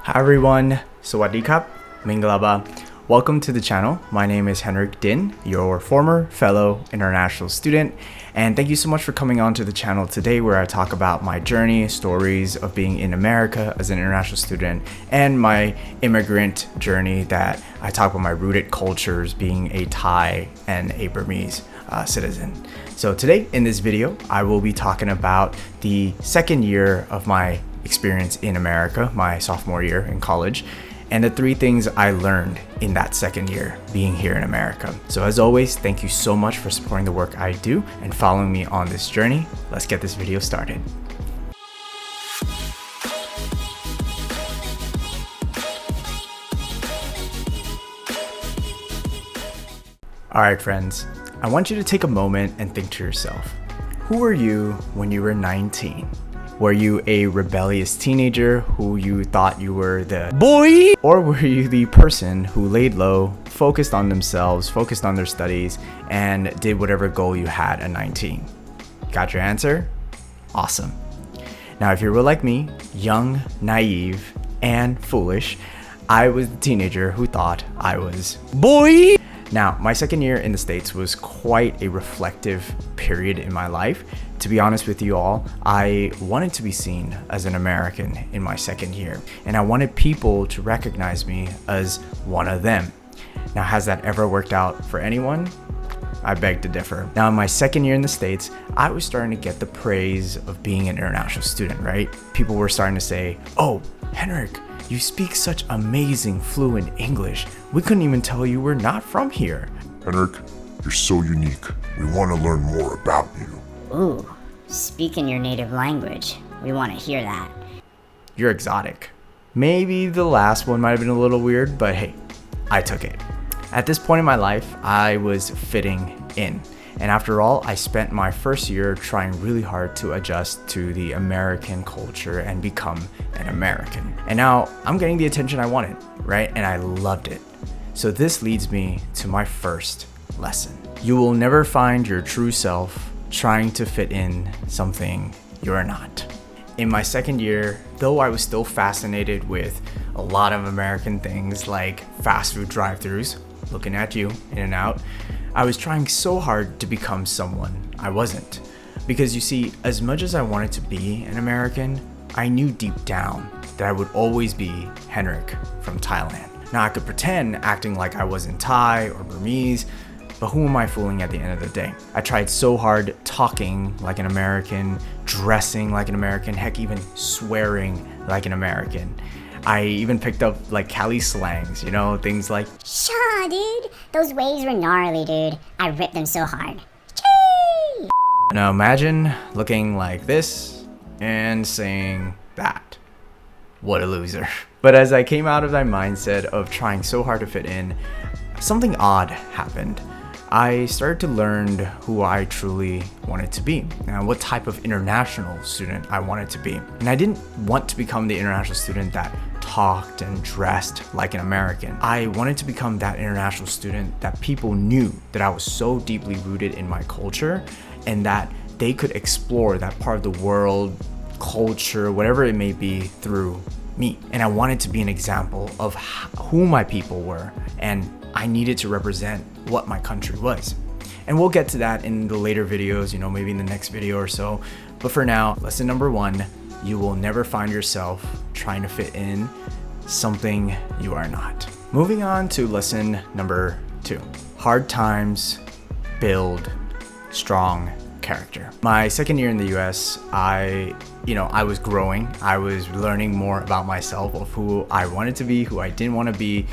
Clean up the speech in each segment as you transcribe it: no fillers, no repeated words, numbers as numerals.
Hi everyone, Sawadee Kap, Mingalaba. Welcome to the channel. My name is Henrik Din, your former fellow international student, and thank you so much for coming on to the channel today where I talk about my journey, stories of being in America as an international student, and my immigrant journey that I talk about my rooted cultures being a Thai and a Burmese citizen. So today in this video, I will be talking about the second year of my experience in America, my sophomore year in college, and the three things I learned in that second year being here in America. So as always, thank you so much for supporting the work I do and following me on this journey. Let's get this video started. All right, friends, I want you to take a moment and think to yourself, who were you when you were 19? Were you a rebellious teenager who you thought you were the boy? Or were you the person who laid low, focused on themselves, focused on their studies, and did whatever goal you had at 19? Got your answer? Awesome. Now, if you were like me, young, naive, and foolish, I was the teenager who thought I was boy. Now, my second year in the States was quite a reflective period in my life. To be honest with you all, I wanted to be seen as an American in my second year, and I wanted people to recognize me as one of them. Now, has that ever worked out for anyone? I beg to differ. Now, in my second year in the States, I was starting to get the praise of being an international student, right? People were starting to say, "Oh, Henrik, you speak such amazing, fluent English. We couldn't even tell you were not from here." Henrik, you're so unique. We want to learn more about you. Ooh, speak in your native language. We want to hear that. You're exotic. Maybe the last one might have been a little weird, but hey, I took it. At this point in my life, I was fitting in. And after all, I spent my first year trying really hard to adjust to the American culture and become an American. And now I'm getting the attention I wanted, right? And I loved it. So this leads me to my first lesson. You will never find your true self trying to fit in something you're not. In my second year, though I was still fascinated with a lot of American things like fast food drive-thrus, looking at you, In-N-Out, I was trying so hard to become someone I wasn't. Because you see, as much as I wanted to be an American, I knew deep down that I would always be Henrik from Thailand. Now I could pretend acting like I wasn't Thai or Burmese, but who am I fooling at the end of the day? I tried so hard talking like an American, dressing like an American, heck, even swearing like an American. I even picked up like Cali slangs, you know, things like, Shaw, dude. Those waves were gnarly, dude. I ripped them so hard. Chee! Now imagine looking like this and saying that. What a loser. But as I came out of that mindset of trying so hard to fit in, something odd happened. I started to learn who I truly wanted to be and what type of international student I wanted to be. And I didn't want to become the international student that talked and dressed like an American. I wanted to become that international student that people knew that I was so deeply rooted in my culture and that they could explore that part of the world, culture, whatever it may be through me. And I wanted to be an example of who my people were, and I needed to represent what my country was. And we'll get to that in the later videos, you know, maybe in the next video or so. But for now, lesson number one, you will never find yourself trying to fit in something you are not. Moving on to lesson number two, hard times build strong character. My second year in the US, I was growing. I was learning more about myself, of who I wanted to be, who I didn't want to be.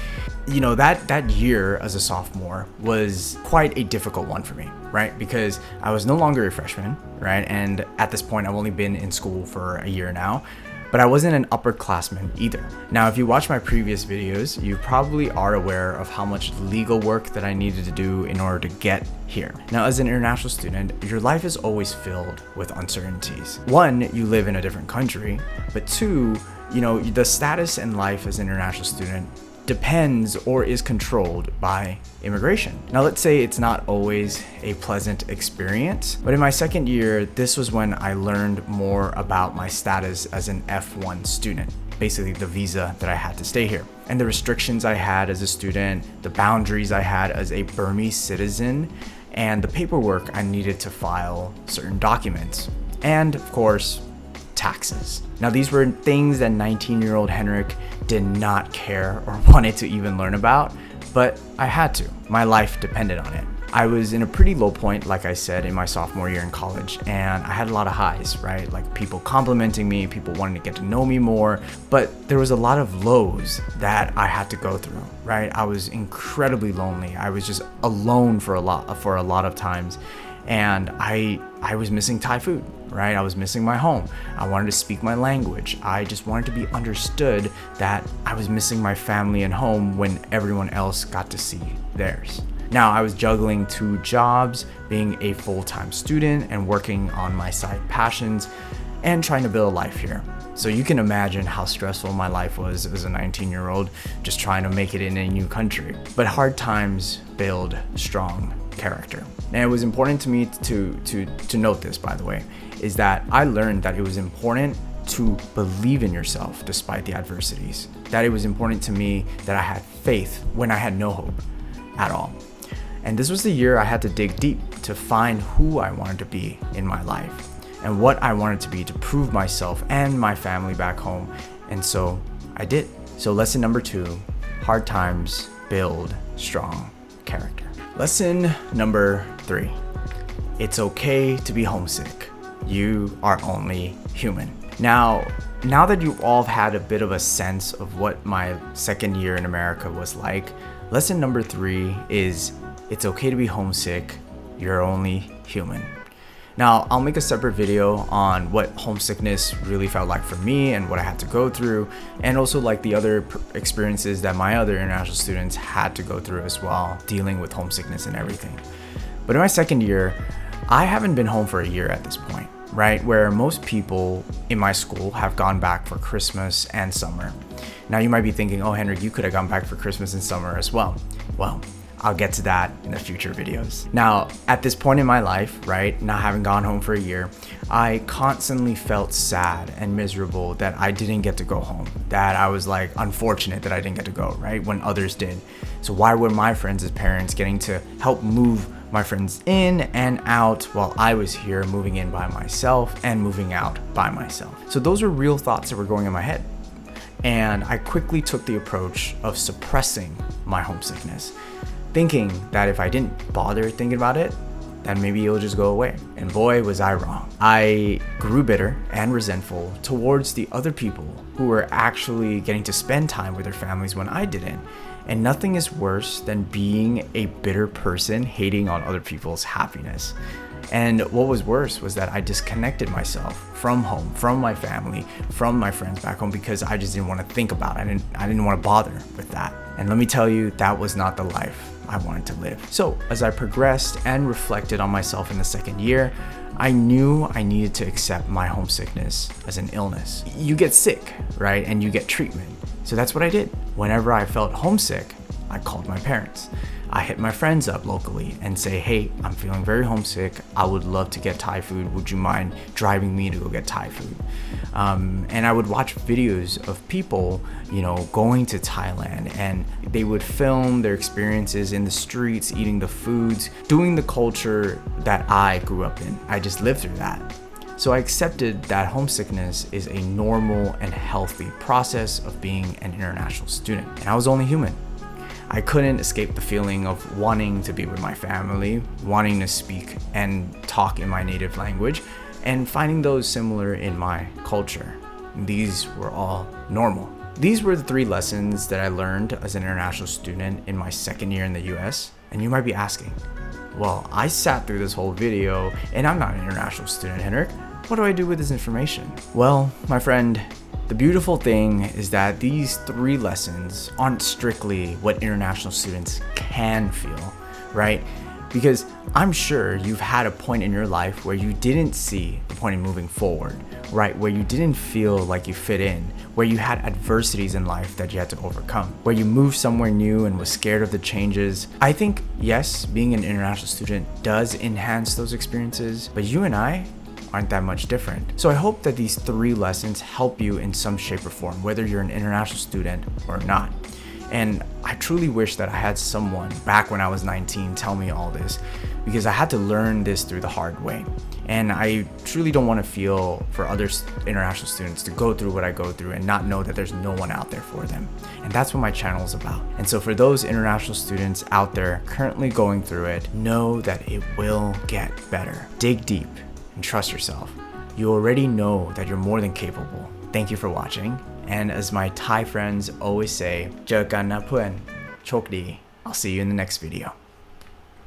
You know, that year as a sophomore was quite a difficult one for me, right? Because I was no longer a freshman, right? And at this point, I've only been in school for a year now, but I wasn't an upperclassman either. Now, if you watch my previous videos, you probably are aware of how much legal work that I needed to do in order to get here. Now, as an international student, your life is always filled with uncertainties. One, you live in a different country, but two, you know, the status and life as an international student depends or is controlled by immigration. Now, let's say it's not always a pleasant experience, but in my second year, this was when I learned more about my status as an F1 student. basically the visa that I had to stay here. And the restrictions I had as a student, the boundaries I had as a Burmese citizen, and the paperwork I needed to file certain documents. And of course, taxes. Now these were things that 19-year-old Henrik did not care or wanted to even learn about, but I had to. My life depended on it. I was in a pretty low point, like I said, in my sophomore year in college, and I had a lot of highs, right? Like people complimenting me, people wanting to get to know me more, but there was a lot of lows that I had to go through, right? I was incredibly lonely. I was just alone for a lot of times, and I was missing Thai food, right? I was missing my home. I wanted to speak my language. I just wanted to be understood that I was missing my family and home when everyone else got to see theirs. Now, I was juggling 2 jobs, being a full-time student and working on my side passions and trying to build a life here. So you can imagine how stressful my life was as a 19-year-old, just trying to make it in a new country. But hard times build strong character. And it was important to me to note this, by the way, is that I learned that it was important to believe in yourself despite the adversities. That it was important to me that I had faith when I had no hope at all. And this was the year I had to dig deep to find who I wanted to be in my life and what I wanted to be to prove myself and my family back home. And so I did. So lesson number 2, hard times build strong character. Lesson number 3, it's okay to be homesick. You are only human. Now that you all have had a bit of a sense of what my second year in America was like, lesson number 3 is it's okay to be homesick. You're only human. Now, I'll make a separate video on what homesickness really felt like for me and what I had to go through, and also like the other experiences that my other international students had to go through as well, dealing with homesickness and everything. But in my second year, I haven't been home for a year at this point, right? Where most people in my school have gone back for Christmas and summer. Now you might be thinking, oh, Henrik, you could have gone back for Christmas and summer as well. Well, I'll get to that in the future videos. Now, at this point in my life, right, not having gone home for a year, I constantly felt sad and miserable that I didn't get to go home, that I was like unfortunate that I didn't get to go, right, when others did. So why were my friends' parents getting to help move my friends in and out while I was here moving in by myself and moving out by myself? So those were real thoughts that were going in my head. And I quickly took the approach of suppressing my homesickness, thinking that if I didn't bother thinking about it, then maybe it'll just go away. And boy, was I wrong. I grew bitter and resentful towards the other people who were actually getting to spend time with their families when I didn't. And nothing is worse than being a bitter person hating on other people's happiness. And what was worse was that I disconnected myself from home, from my family, from my friends back home, because I just didn't want to think about it. I didn't want to bother with that. And let me tell you, that was not the life I wanted to live. So as I progressed and reflected on myself in the second year, I knew I needed to accept my homesickness as an illness. You get sick, right? And you get treatment. So that's what I did. Whenever I felt homesick, I called my parents. I hit my friends up locally and say, hey, I'm feeling very homesick. I would love to get Thai food. Would you mind driving me to go get Thai food? And I would watch videos of people, going to Thailand, and they would film their experiences in the streets, eating the foods, doing the culture that I grew up in. I just lived through that. So I accepted that homesickness is a normal and healthy process of being an international student. And I was only human. I couldn't escape the feeling of wanting to be with my family, wanting to speak and talk in my native language, and finding those similar in my culture. These were all normal. These were the 3 lessons that I learned as an international student in my second year in the US. And you might be asking, well, I sat through this whole video and I'm not an international student, Henrik. What do I do with this information? Well, my friend, the beautiful thing is that these 3 lessons aren't strictly what international students can feel, right? Because I'm sure you've had a point in your life where you didn't see the point in moving forward, right? Where you didn't feel like you fit in, where you had adversities in life that you had to overcome, where you moved somewhere new and was scared of the changes. I think, yes, being an international student does enhance those experiences, but you and I aren't that much different. So I hope that these 3 lessons help you in some shape or form, whether you're an international student or not. And I truly wish that I had someone back when I was 19 tell me all this, because I had to learn this through the hard way. And I truly don't want to feel for other international students to go through what I go through and not know that there's no one out there for them. And that's what my channel is about. And so for those international students out there currently going through it, know that it will get better. Dig deep and trust yourself. You already know that you're more than capable. Thank you for watching. And as my Thai friends always say, เจอกันนะเพื่อน โชคดี. I'll see you in the next video.